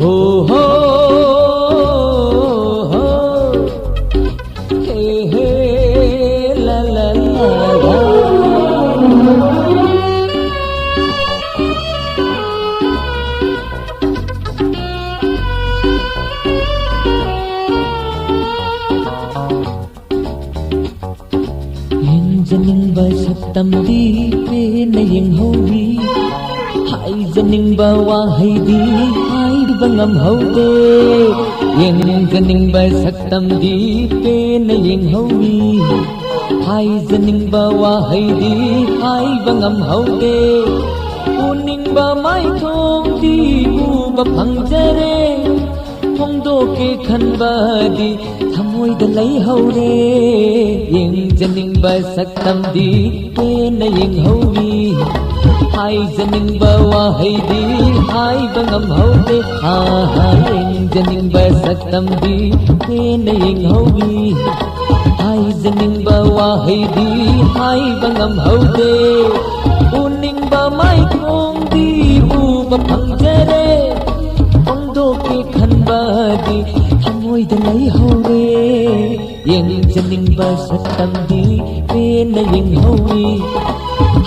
हो हो हो हे हे ला ला ला Haizaningba saktamdi penayenghowi Haizaningba wahaydi hayba ngamhode Yenganingba saktamdi penayenghowi Haizaningba wahaydi hayba ngamhode Uningba maithongdi uba phangjare Hongdoke khanbadi thamoida laihore Yengjaningba saktamdi pena yenghowi Haizaningba wahaydi hayba ngamhode Yengjaningba saktamdi pena yenghowi Haizaningba wahaydi hayba ngamhode Uningba maithongdi uba phangjare Hongdoke khanbadi thamoida laihore Yengjaningba saktamdi pena yenghowi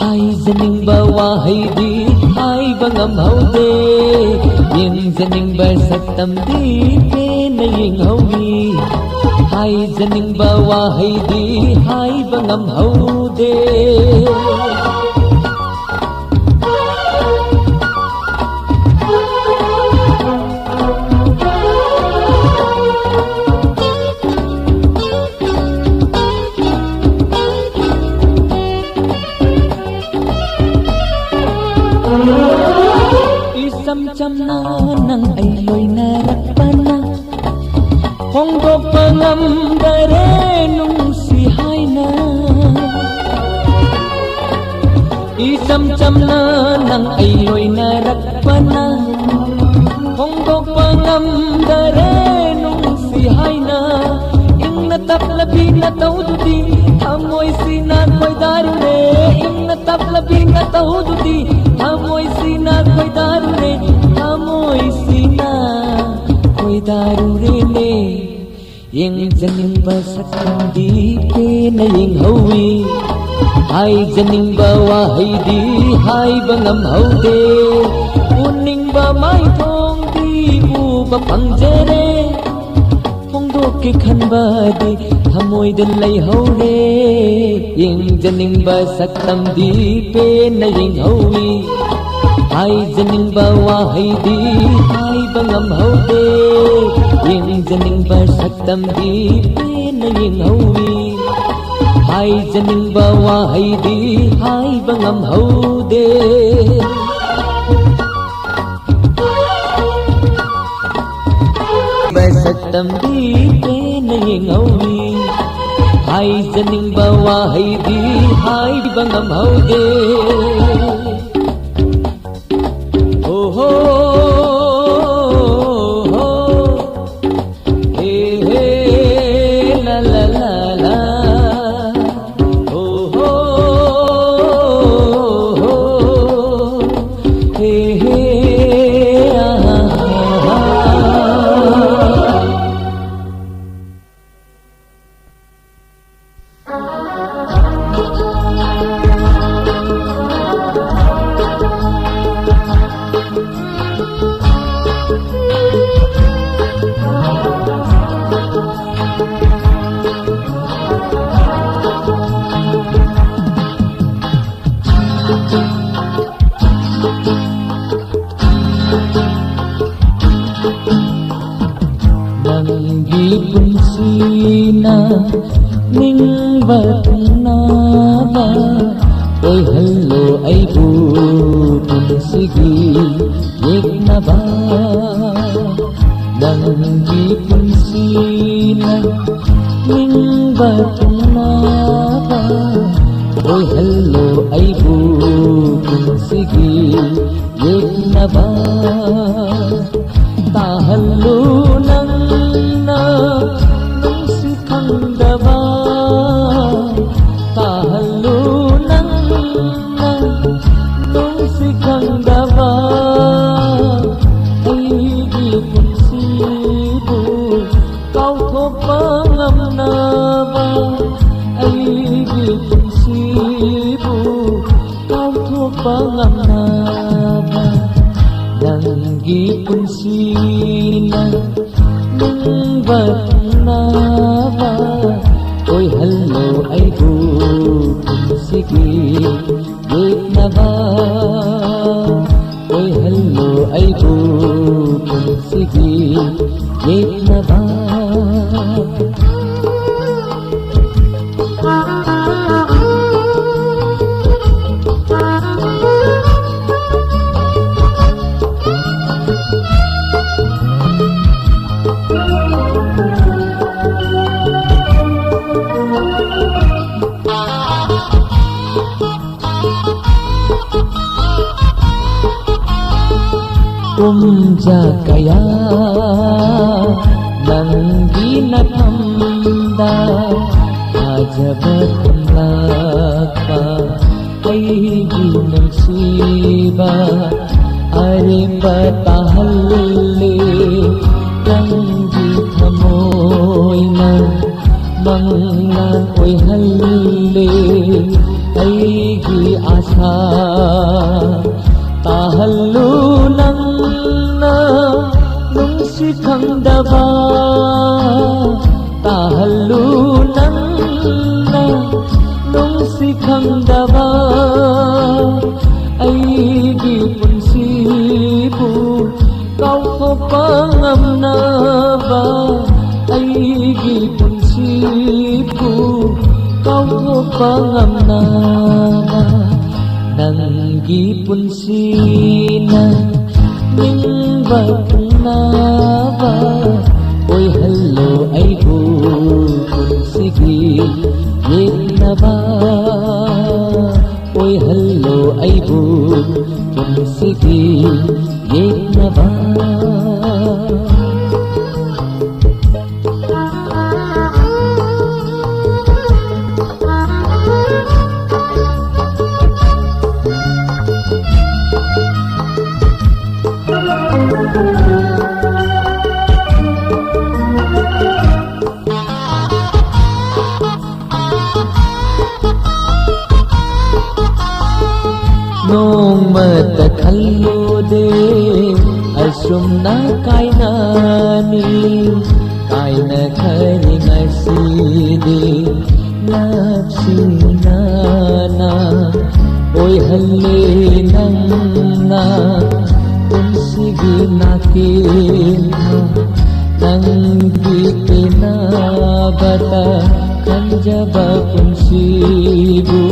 Haizaningba wahaydi hayba ngamhode Yengjaningba saktamdi pena yenghowi Haizaningba wahaydi hayba ngamhode Isam-chamna nang ayloy narakpana Hongdokpa ngamdare nung sihay na Isam-chamna nang ayloy narakpana Hongdokpa ngamdare nung sihay na Ing nataplabi na tawdudi Hamoy sinakoy darure Ing nataplabi na tawdudi Hamoy sinakoy darure Hamoy sinakoy darure ne Yengjaningba saktamdi pena yenghowi Haizaningba wahaydi hayba ngamhode Uningba maithongdi uba phangjare Hongdoke khanbadi thamoida laihore Yengjaningba saktamdi pena yenghowi Haizaningba wahaydi hayba ngamhode Yengjaningba saktamdi pena yenghowi Haizaningba wahaydi hayba ngamhode Saktamdi pena yenghowi Haizaningba wahaydi hayba ngamhode Oh ho ho he he la la la la Oh ho ho he he Nanggi punsina ningba tunaba Oy hello aibu punsigi yeknaba Nanggi punsina ningba tunaba Oy hello aibu punsigi yeknaba Tahallu nangna nungsi khandaba Tahallu nangna nungsi pangamnaba nanggi punsina nungbatnaba oy hallo ay punsigi gitnaba oy hallo ay punsigi gitnaba Kumjakaya nanggi natamda ajabat lakpa aigi nangsiba are patahalle nanggi thamoy na manglan oy halle aigi asa tahallu nang nung sikhangdaba tahallu nang nung sikhangdaba aigi punsibu kau ko pangamnaba aigi punsibu kau ko pangamnaba nanggi punsina ningbatnaba oy hallo ay punsigi gitnaba oy hallo ay punsigi gitnaba nong matakhallo de asum na kainani kaina khari ngasi de napsina na oy halle nang na punsigi nakin nanggi kinabata kanjaba punsibu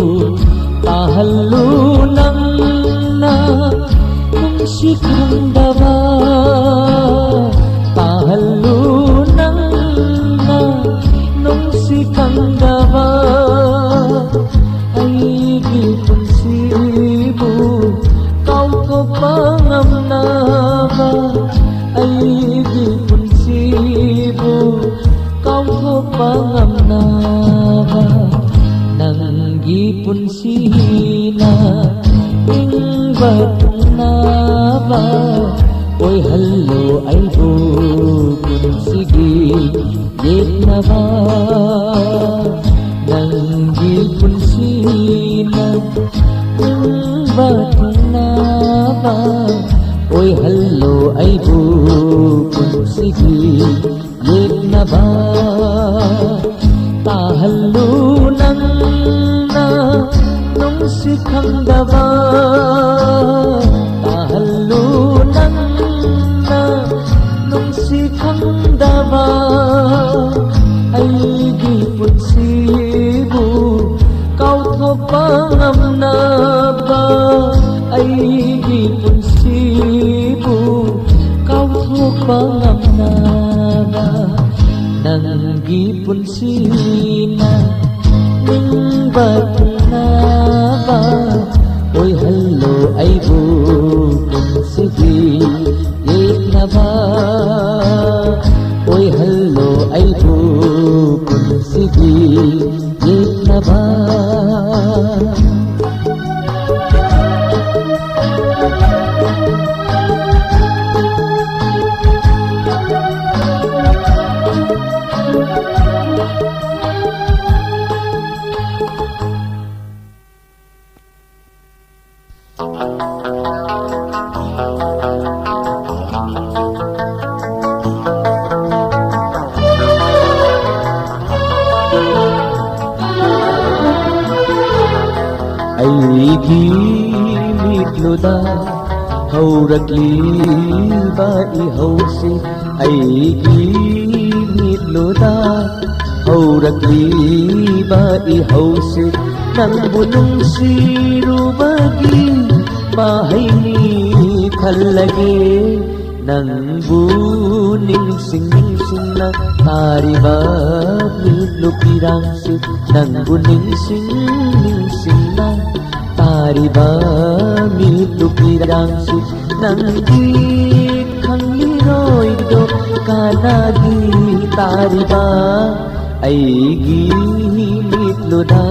tahallu nang nung sikhangdaba tahallu nang nung sikhangdaba aigi punsibu kau ko pangamnaba aigi punsibu kau ko pangamnaba nanggi punsina ningbatnaba oy hallo ay punsigi gitnaba nanggi punsina ningbatnaba oy hallo ay punsigi gitnaba tahallu nang nung sikhangdaba tahallu nang nung sikhangdaba aigi punsibu kau tho pangamnaba aigi punsibu kau tho pangamnaba nanggi punsina ningbatnaba oy hallo ay punsigi gitnaba oy hallo ay punsigi gitnaba ꯑꯩꯒꯤ ꯃꯤꯠꯂꯨꯗ ꯍꯧꯔꯛꯂꯤꯕ ꯏꯍꯧꯁꯤ ꯑꯩꯒꯤ ꯃꯤꯠꯂꯨꯗ ꯍꯧꯔꯛꯂꯤꯕ ꯏꯍꯧꯁꯤ ꯅꯪꯕꯨ ꯅꯨꯡꯁꯤꯔꯨꯕꯒꯤ ꯃꯍꯩꯅꯤ ꯈꯜꯂꯒꯦ ꯅꯪꯕꯨ ꯅꯤꯡꯁꯤꯡ ꯅꯤꯡꯁꯤꯡꯅ ꯇꯥꯔꯤꯕ ꯃꯤꯠꯂꯨꯄꯤꯔꯥꯡꯁꯤ ꯅꯪꯕꯨ ꯅꯤꯡꯁꯤꯡ ꯅꯤꯡꯁꯤꯡꯅ तारिबा मिलुपिरांसि नंगी खंगिरोइदो कानागी तारिबा ऐगी मिलुदा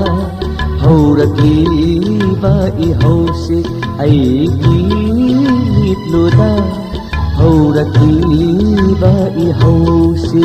हौरकीबा इहौसि ऐगी मिलुदा हौरकीबा इहौसि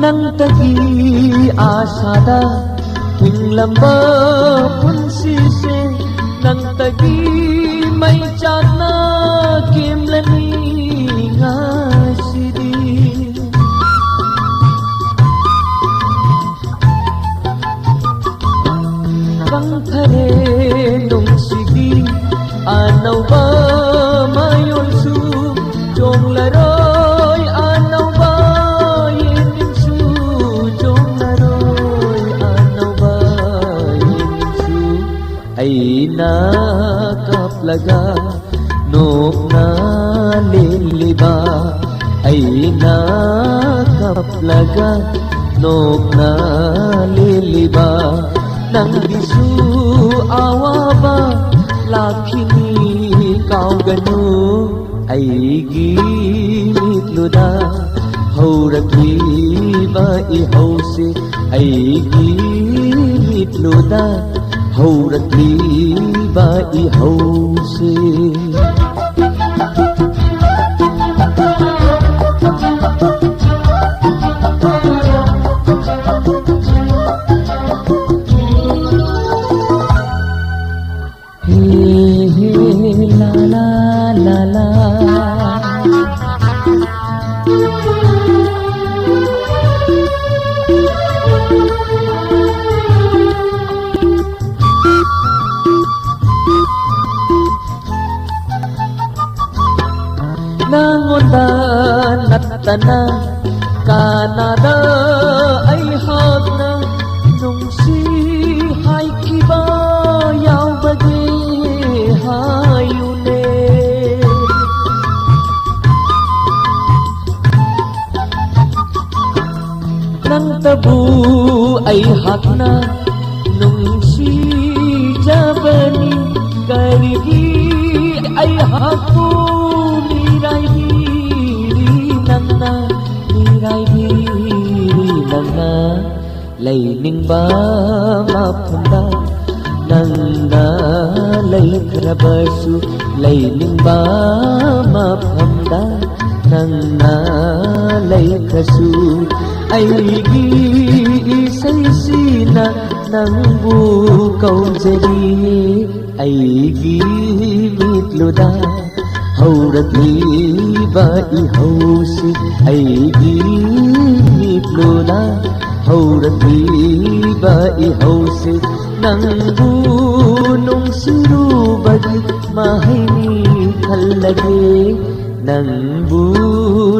नंतगी आशादा हिंगलंबा पुंसीसे नंतगी मै चाना केमलनी ngasidi kangthare nungsigi anauba mayolsu jonglaroi anauba yeninsu jonglaroi anauba yeninsu aina kaplaga nokna liliba aina kaplaga nokna liliba nang bisu awaba lakini kauganu aigi mitluda haurakliba ihausi aigi mitluda haurakliba ihausi la la la la nangonda natana kanada ay hagna nungsi haikiba yaubagi hayune nang tabu ay hakna nungsi jabani karigi ay haku nirai diri nangna nirai diri nangna lay ningba mapunda nangna lay krabasu lay ningba mapunda nangna lay kasu aigi isaysina nangbu kaujari aigi mitluda haurakliba ihausi aigi mitluda haurakliba ihausi nangbu nungsirubagi mahaini khallage nangbu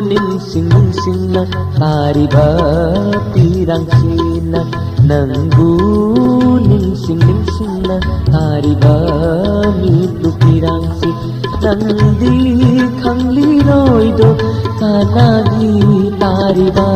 ningsing ningsingna tariba pirangsina nangbu ningsing ningsingna tariba mitlu pirangsi nangdi khangli roido kanagi tariba